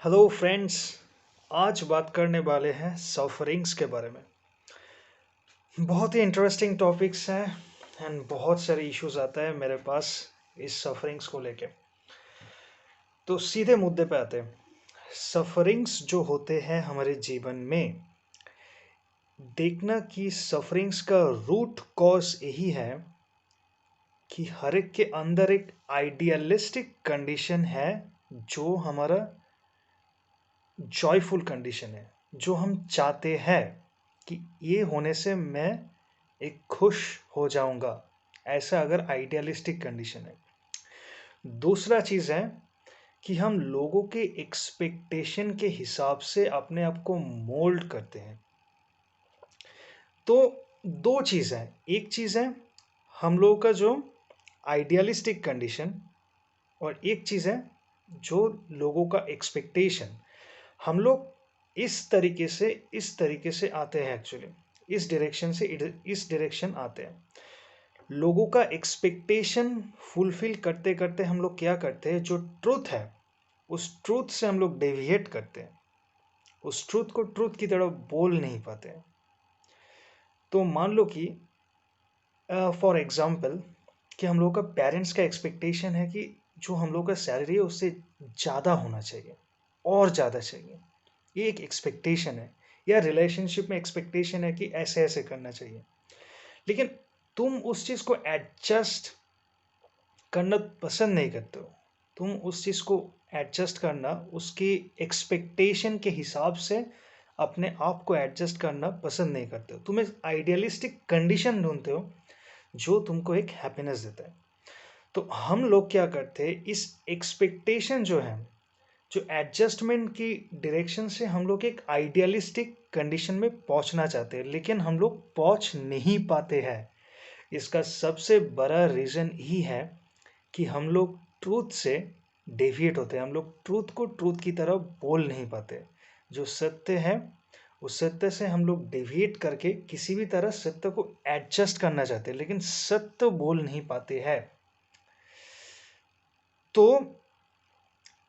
Hello friends. आज बात करने वाले हैं सफरिंग्स के बारे में। बहुत ही इंटरेस्टिंग टॉपिक्स हैं एंड बहुत सारे इश्यूज आता है मेरे पास इस सफरिंग्स को लेके। तो सीधे मुद्दे पे आते हैं। सफरिंग्स जो होते हैं हमारे जीवन में, देखना कि सफरिंग्स का रूट कॉज यही है कि हर एक के अंदर एक आइडियलिस्टिक कंडीशन है जो हमारा जॉयफुल कंडीशन है, जो हम चाहते हैं कि ये होने से मैं एक खुश हो जाऊंगा। ऐसा अगर आइडियलिस्टिक कंडीशन है। दूसरा चीज है कि हम लोगों के एक्सपेक्टेशन के हिसाब से अपने आप को मोल्ड करते हैं। तो दो चीज है, एक चीज है हम लोगों का जो आइडियलिस्टिक कंडीशन, और एक चीज है जो लोगों का एक्सपेक्टेशन। हम लोग इस तरीके से आते हैं, एक्चुअली इस डायरेक्शन से इस डायरेक्शन आते हैं। लोगों का एक्सपेक्टेशन फुलफिल करते करते हम लोग क्या करते हैं, जो ट्रूथ है उस ट्रूथ से हम लोग डेविएट करते हैं, उस ट्रूथ को ट्रूथ की तरह बोल नहीं पाते हैं। तो मान लो कि फॉर एग्जाम्पल कि हम लोग का पेरेंट्स का एक्सपेक्टेशन है कि जो हम लोग का सैलरी है उससे ज़्यादा होना चाहिए और ज़्यादा चाहिए। ये एक एक्सपेक्टेशन है। या रिलेशनशिप में एक्सपेक्टेशन है कि ऐसे ऐसे करना चाहिए, लेकिन तुम उस चीज़ को एडजस्ट करना पसंद नहीं करते हो। तुम उस चीज़ को एडजस्ट करना, उसकी एक्सपेक्टेशन के हिसाब से अपने आप को एडजस्ट करना पसंद नहीं करते हो। तुम एक आइडियलिस्टिक कंडीशन ढूंढते हो जो तुमको एक हैप्पीनेस देता है। तो हम लोग क्या करते हैं, इस एक्सपेक्टेशन जो है, जो एडजस्टमेंट की डायरेक्शन से हम लोग एक आइडियलिस्टिक कंडीशन में पहुंचना चाहते हैं, लेकिन हम लोग पहुंच नहीं पाते हैं। इसका सबसे बड़ा रीज़न ही है कि हम लोग ट्रूथ से डेविएट होते हैं। हम लोग ट्रूथ को ट्रूथ की तरह बोल नहीं पाते। जो सत्य है उस सत्य से हम लोग डेविएट करके किसी भी तरह सत्य को एडजस्ट करना चाहते हैं, लेकिन सत्य बोल नहीं पाते हैं। तो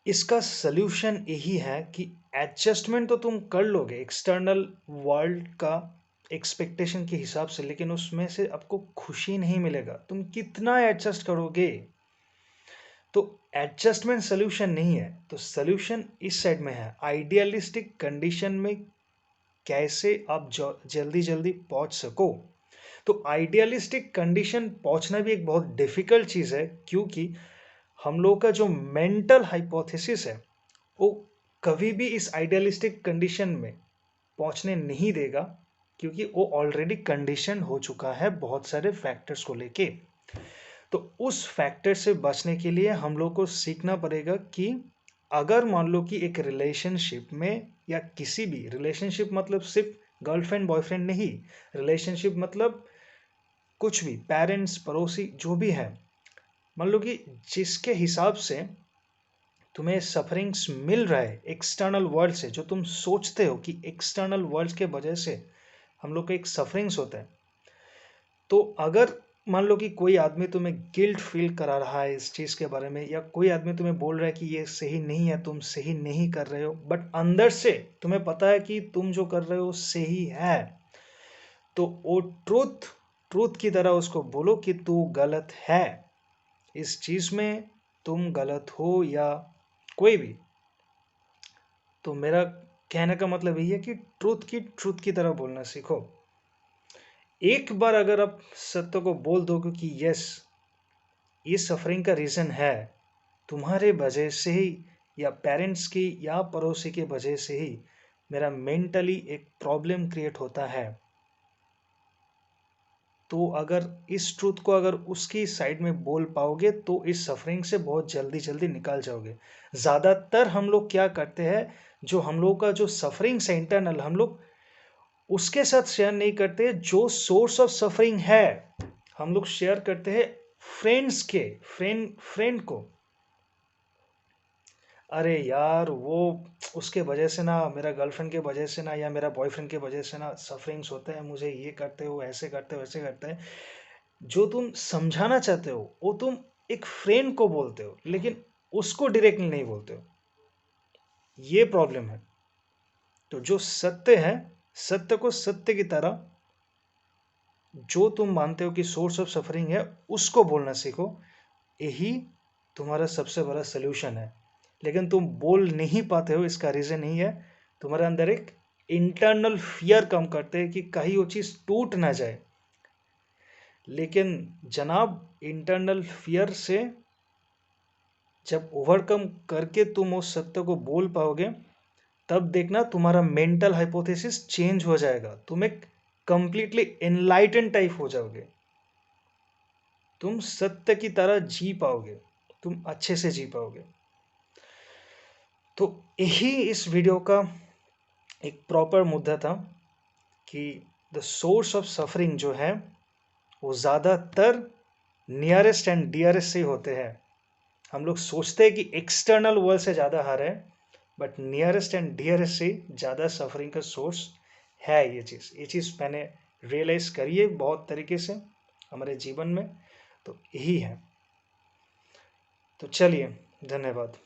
इसका सल्यूशन यही है कि एडजस्टमेंट तो तुम कर लोगे एक्सटर्नल वर्ल्ड का एक्सपेक्टेशन के हिसाब से, लेकिन उसमें से आपको खुशी नहीं मिलेगा। तुम कितना एडजस्ट करोगे। तो एडजस्टमेंट सल्यूशन नहीं है। तो सल्यूशन इस साइड में है, आइडियलिस्टिक कंडीशन में कैसे आप जल्दी जल्दी पहुंच सको। तो आइडियलिस्टिक कंडीशन पहुंचना भी एक बहुत डिफिकल्ट चीज़ है, क्योंकि हम लोग का जो मेंटल हाइपोथेसिस है वो कभी भी इस आइडियलिस्टिक कंडीशन में पहुंचने नहीं देगा, क्योंकि वो ऑलरेडी कंडीशन हो चुका है बहुत सारे फैक्टर्स को लेके। तो उस फैक्टर से बचने के लिए हम लोग को सीखना पड़ेगा कि अगर मान लो कि एक रिलेशनशिप में, या किसी भी रिलेशनशिप मतलब सिर्फ गर्लफ्रेंड बॉयफ्रेंड नहीं, रिलेशनशिप मतलब कुछ भी, पेरेंट्स पड़ोसी जो भी है, मान लो कि जिसके हिसाब से तुम्हें सफरिंग्स मिल रहा है एक्सटर्नल वर्ल्ड से, जो तुम सोचते हो कि एक्सटर्नल वर्ल्ड के वजह से हम लोग का एक सफरिंग्स होता है। तो अगर मान लो कि कोई आदमी तुम्हें गिल्ट फील करा रहा है इस चीज़ के बारे में, या कोई आदमी तुम्हें बोल रहा है कि ये सही नहीं है, तुम सही नहीं कर रहे हो, बट अंदर से तुम्हें पता है कि तुम जो कर रहे हो सही है, तो वो ट्रूथ ट्रूथ की तरह उसको बोलो कि तू गलत है, इस चीज़ में तुम गलत हो, या कोई भी। तो मेरा कहने का मतलब यही है कि ट्रूथ की तरह बोलना सीखो। एक बार अगर आप सत्य को बोल दोगे कि यस, ये सफरिंग का रीज़न है तुम्हारे वजह से ही, या पेरेंट्स की या पड़ोसी की वजह से ही मेरा मेंटली एक प्रॉब्लम क्रिएट होता है, तो अगर इस ट्रूथ को अगर उसकी साइड में बोल पाओगे तो इस सफरिंग से बहुत जल्दी जल्दी निकाल जाओगे। ज़्यादातर हम लोग क्या करते हैं, जो हम लोग का जो सफरिंग है इंटरनल, हम लोग उसके साथ शेयर नहीं करते जो सोर्स ऑफ सफरिंग है। हम लोग शेयर करते हैं फ्रेंड्स के, फ्रेंड को। अरे यार वो, उसके वजह से ना, मेरा गर्लफ्रेंड के वजह से ना, या मेरा बॉयफ्रेंड के वजह से ना सफरिंग्स होते हैं, मुझे ये करते हो, ऐसे करते हो, वैसे करते हैं। जो तुम समझाना चाहते हो वो तुम एक फ्रेंड को बोलते हो, लेकिन उसको डायरेक्टली नहीं बोलते हो। ये प्रॉब्लम है। तो जो सत्य है, सत्य को सत्य की तरह, जो तुम मानते हो कि सोर्स ऑफ सफरिंग है, उसको बोलना सीखो। यही तुम्हारा सबसे बड़ा सल्यूशन है। लेकिन तुम बोल नहीं पाते हो, इसका रीजन यही है, तुम्हारे अंदर एक इंटरनल फियर कम करते हैं कि कहीं वो चीज टूट ना जाए। लेकिन जनाब, इंटरनल फियर से जब ओवरकम करके तुम उस सत्य को बोल पाओगे, तब देखना तुम्हारा मेंटल हाइपोथेसिस चेंज हो जाएगा। तुम एक कंप्लीटली एनलाइटन टाइप हो जाओगे। तुम सत्य की तरह जी पाओगे, तुम अच्छे से जी पाओगे। तो यही इस वीडियो का एक प्रॉपर मुद्दा था कि द सोर्स ऑफ सफरिंग जो है वो ज़्यादातर नियरेस्ट एंड डियरेस्ट से ही होते हैं। हम लोग सोचते हैं कि एक्सटर्नल वर्ल्ड से ज़्यादा हार है, बट नियरेस्ट एंड डियरेस्ट से ज़्यादा सफरिंग का सोर्स है। ये चीज़ मैंने रियलाइज़ करी है बहुत तरीके से हमारे जीवन में। तो यही है। तो चलिए, धन्यवाद।